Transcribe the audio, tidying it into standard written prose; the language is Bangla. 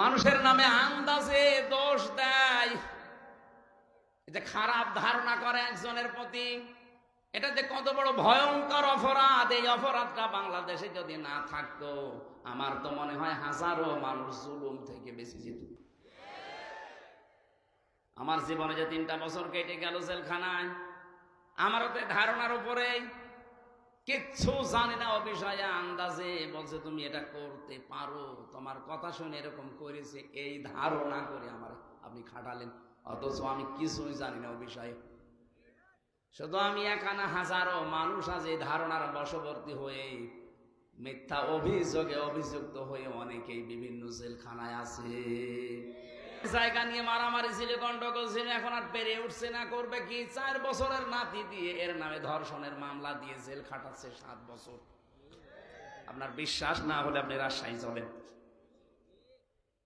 মানুষের নামে আন্দাজে দোষ দেয়, যে খারাপ ধারণা করে একজনের প্রতি, এটা যে কত বড় ভয়ঙ্কর অপরাধ। এই অপরাধটা বাংলাদেশে যদি না থাকতো, আমার তো মনে হয় হাজারো মানুষ জুলুম থেকে বেঁচে যেত। আমার জীবনে যে 3টা বছর কেটে গেল জেলখানায়, আমারও তো ধারণার উপরে, কিচ্ছু জানি না ও বিষয়ে, আন্দাজে বলছে তুমি এটা করতে পারো, তোমার কথা শুনে এরকম করেছে, এই ধারণা করে আমার আপনি খাটালেন, অথচ আমি কিছুই জানি না ও বিষয়ে। শুধু আমি একা না, হাজারো মানুষ আজ এই ধারণার বশবর্তী হয়ে মিথ্যা অভিযোগে অভিযুক্ত হয়ে অনেকেই বিভিন্ন জেলখানায় আছে। জায়গা নিয়ে মারামারি ছিল, গন্ডগোল ছিল, এখন আর পেরে উঠছে না, করবে কি? 4 বছরের নাতি দিয়ে এর নামে ধর্ষণের মামলা দিয়ে জেল খাটাচ্ছে 7 বছর। আপনার বিশ্বাস না হলে আপনি রাজশাহী চলেন।